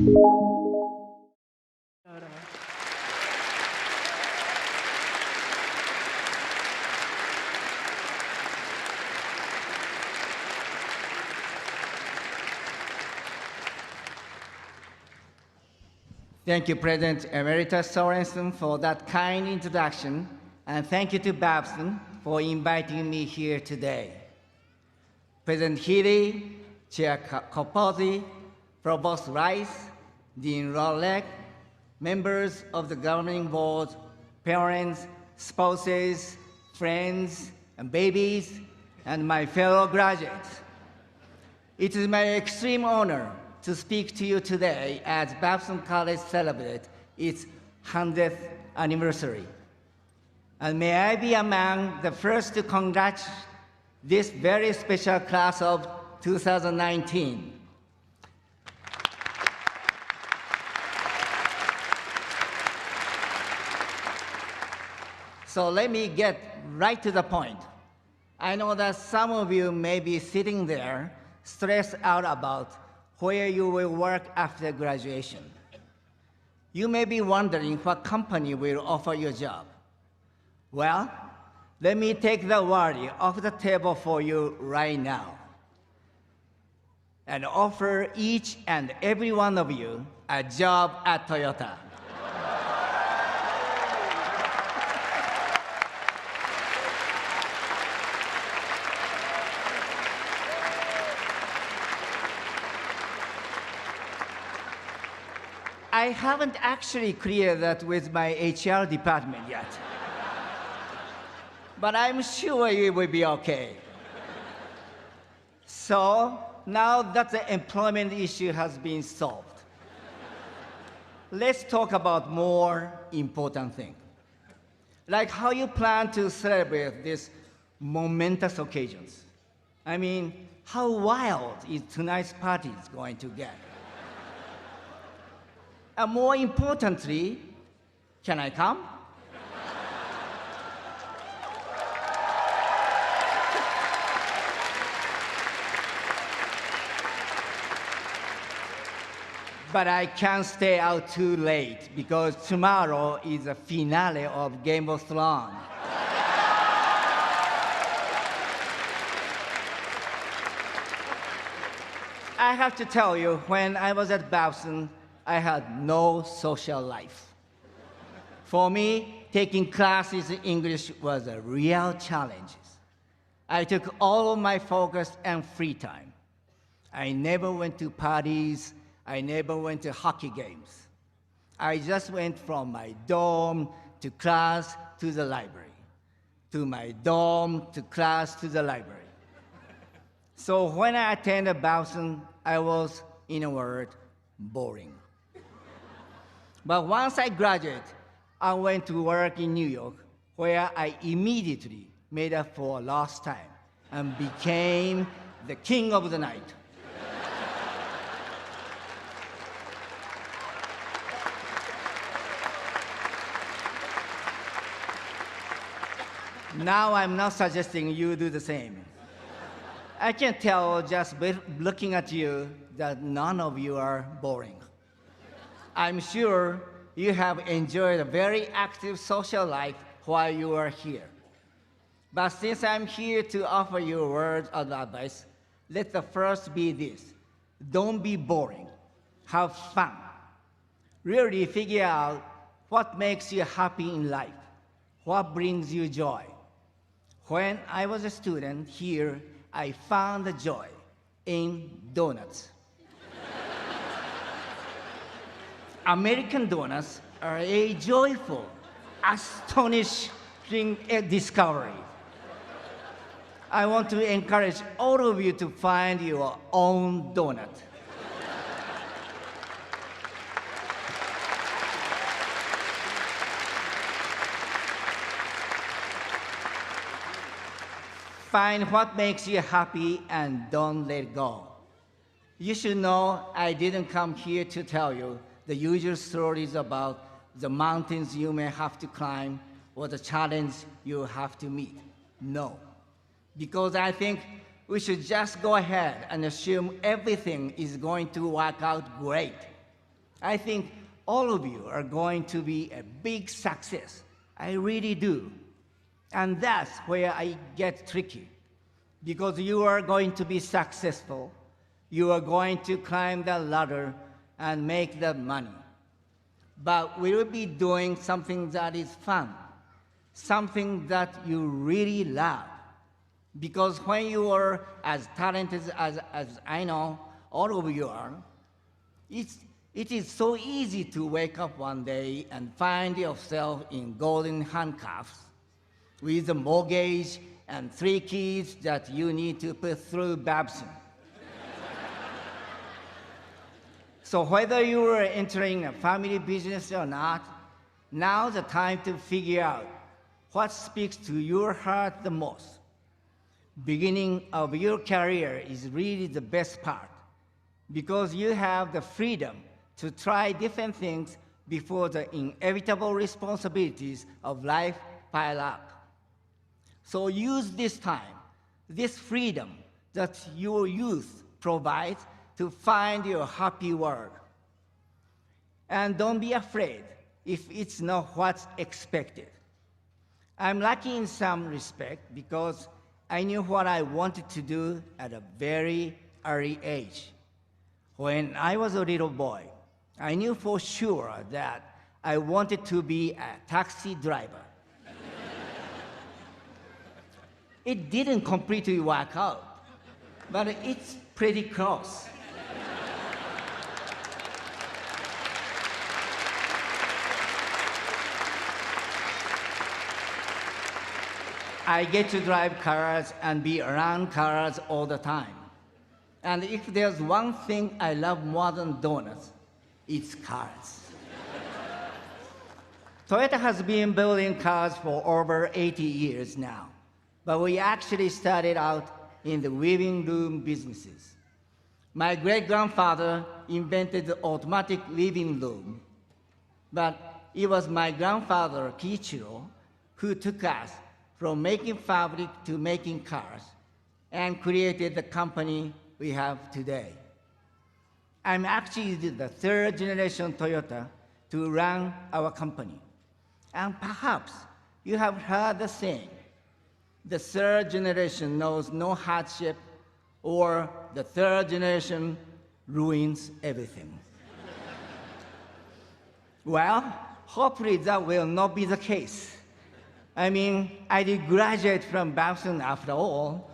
Thank you, President Emeritus Sorensen, for that kind introduction, and thank you to BABSON for inviting me here today. President Healy, Chair Kopozzi, Provost Rice, Dean Rowlett, members of the governing board, parents, spouses, friends, and babies, and my fellow graduates. It is my extreme honor to speak to you today as BABSON College celebrates its 100th anniversary. And may I be among the first to congratulate this very special class of 2019. So let me get right to the point. I know that some of you may be sitting there stressed out about where you will work after graduation. You may be wondering what company will offer you a job. Well, let me take the worry off the table for you right now and offer each and every one of you a job at Toyota. I haven't actually cleared that with my HR department yet. But I'm sure it will be okay. So now that the employment issue has been solved, let's talk about more important things, like how you plan to celebrate these momentous occasions. I mean, how wild is tonight's party going to get? And more importantly, can I come? But I can't stay out too late because tomorrow is the finale of Game of Thrones. I have to tell you, when I was at BABSON, I had no social life. For me, taking classes in English was a real challenge. I took all of my focus and free time. I never went to parties. I never went to hockey games. I just went from my dorm to class to the library, to my dorm to class to the library. So when I attended BABSON, I was, in a word, boring. But once I graduated, I went to work in New York, where I immediately made up for lost time and became the king of the night. Now I'm not suggesting you do the same. I can tell just by looking at you that none of you are boring. I'm sure you have enjoyed a very active social life while you are here. But since I'm here to offer you a word of advice, let the first be this: don't be boring. Have fun. Really figure out what makes you happy in life, what brings you joy. When I was a student here, I found the joy in donuts. American donuts are a joyful, astonishing discovery. I want to encourage all of you to find your own donut. Find what makes you happy and don't let go. You should know I didn't come here to tell you the usual stories about the mountains you may have to climb or the challenge you have to meet. No, because I think we should just go ahead and assume everything is going to work out great. I think all of you are going to be a big success. I really do. And that's where I get tricky. Because you are going to be successful, you are going to climb the ladder and make the money. But we will be doing something that is fun, something that you really love. Because when you are as talented as I know all of you are, it is so easy to wake up one day and find yourself in golden handcuffs with a mortgage and 3 kids that you need to put through BABSON. So whether you are entering a family business or not, now's the time to figure out what speaks to your heart the most. Beginning of your career is really the best part because you have the freedom to try different things before the inevitable responsibilities of life pile up. So use this time, this freedom that your youth provides to find your happy world. And don't be afraid if it's not what's expected. I'm lucky in some respect because I knew what I wanted to do at a very early age. When I was a little boy, I knew for sure that I wanted to be a taxi driver. It didn't completely work out, but it's pretty close. I get to drive cars and be around cars all the time. And if there's one thing I love more than donuts, it's cars. Toyota has been building cars for over 80 years now, but we actually started out in the weaving loom businesses. My great-grandfather invented the automatic weaving loom, but it was my grandfather, Kiichiro, who took us from making fabric to making cars and created the company we have today. I'm actually the 3rd generation Toyota to run our company. And perhaps you have heard the saying, the 3rd generation knows no hardship, or the 3rd generation ruins everything. Well, hopefully that will not be the case. I mean, I did graduate from BABSON after all.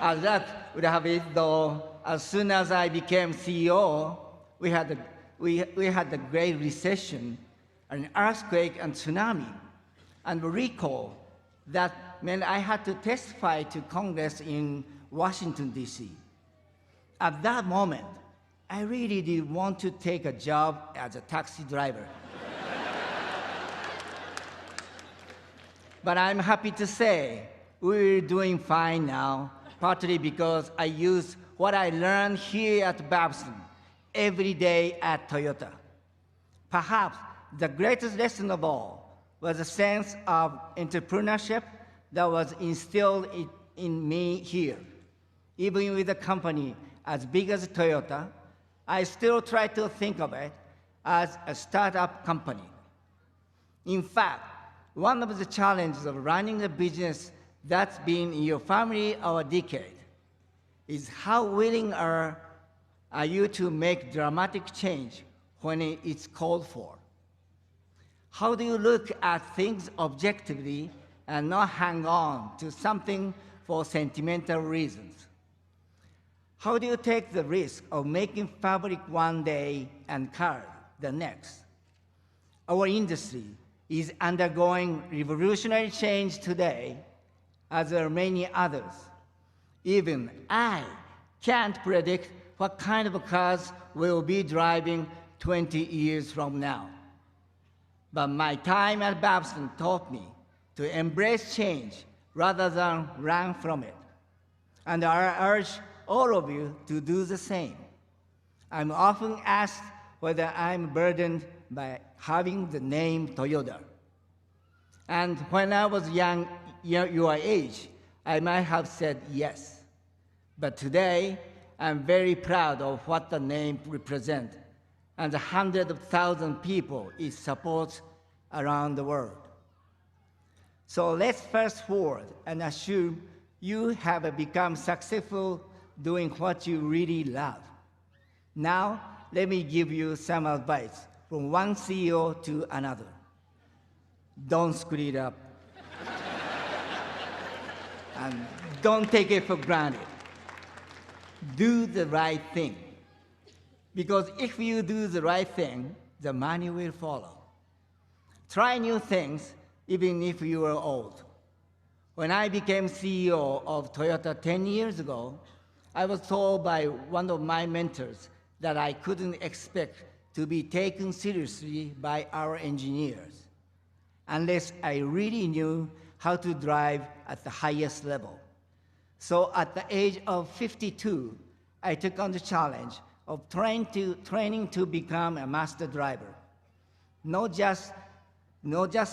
As that would have it, though, as soon as I became CEO, we had the Great Recession, an earthquake and tsunami. And recall that meant I had to testify to Congress in Washington, D.C. At that moment, I really did want to take a job as a taxi driver. But I'm happy to say we're doing fine now, partly because I use what I learned here at BABSON every day at Toyota. Perhaps the greatest lesson of all was a sense of entrepreneurship that was instilled in me here. Even with a company as big as Toyota, I still try to think of it as a startup company. In fact, one of the challenges of running a business that's been in your family or a decade is how willing are you to make dramatic change when it's called for? How do you look at things objectively and not hang on to something for sentimental reasons? How do you take the risk of making fabric one day and cars the next? Our industry is undergoing revolutionary change today, as are many others. Even I can't predict what kind of cars we'll be driving 20 years from now. But my time at BABSON taught me to embrace change rather than run from it. And I urge all of you to do the same. I'm often asked whether I'm burdened by having the name Toyoda. And when I was young, your age, I might have said yes. But today, I'm very proud of what the name represents and the hundreds of thousands of people it supports around the world. So let's fast forward and assume you have become successful doing what you really love. Now, let me give you some advice from one CEO to another. Don't screw it up. And don't take it for granted. Do the right thing. Because if you do the right thing, the money will follow. Try new things, even if you are old. When I became CEO of Toyota 10 years ago, I was told by one of my mentors that I couldn't expect to be taken seriously by our engineers unless I really knew how to drive at the highest level. So at the age of 52, I took on the challenge of training to become a master driver. Not just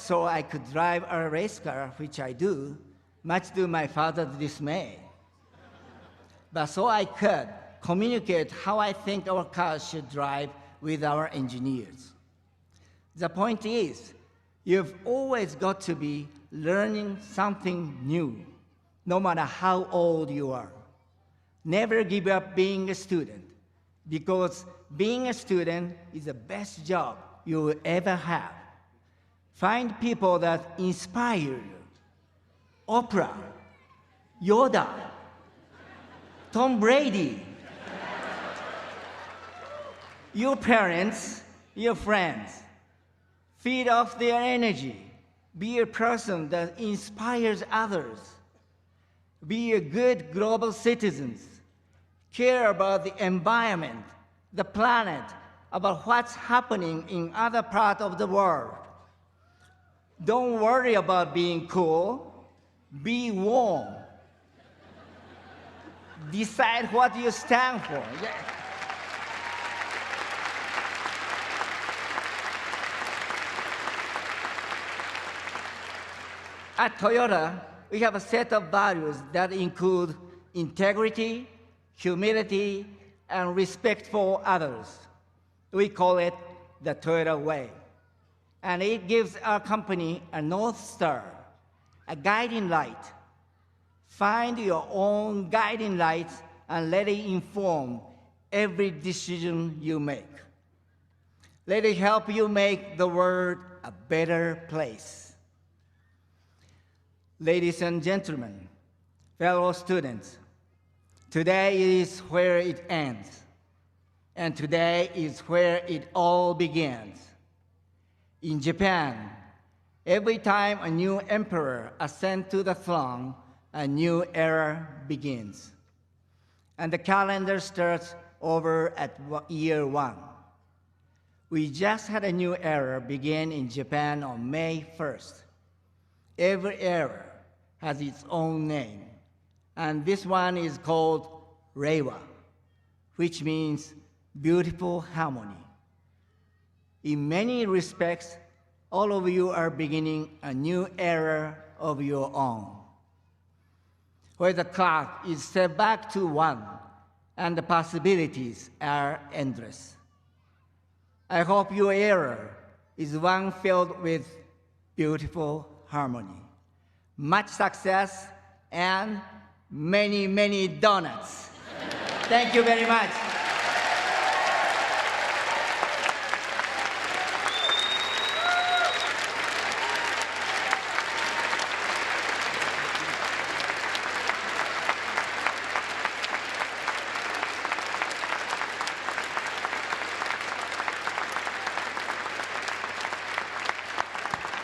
so I could drive a race car, which I do, much to my father's dismay, but so I could communicate how I think our cars should drive with our engineers. The point is, you've always got to be learning something new, no matter how old you are. Never give up being a student, because being a student is the best job you will ever have. Find people that inspire you. Oprah, Yoda, Tom Brady, your parents, your friends. Feed off their energy. Be a person that inspires others. Be a good global citizen. Care about the environment, the planet, about what's happening in other parts of the world. Don't worry about being cool. Be warm. Decide what you stand for. At Toyota, we have a set of values that include integrity, humility, and respect for others. We call it the Toyota Way. And it gives our company a North Star, a guiding light. Find your own guiding light and let it inform every decision you make. Let it help you make the world a better place. Ladies and gentlemen, fellow students, today is where it ends, and today is where it all begins. In Japan, every time a new emperor ascends to the throne, a new era begins. And the calendar starts over at year 1. We just had a new era begin in Japan on May 1st. Every era has its own name, and this one is called Reiwa, which means beautiful harmony. In many respects, all of you are beginning a new era of your own, where the clock is set back to 1, and the possibilities are endless. I hope your era is one filled with beautiful harmony, much success, and many, many donuts. Thank you very much.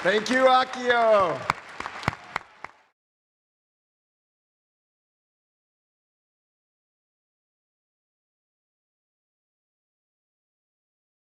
Thank you, Akio.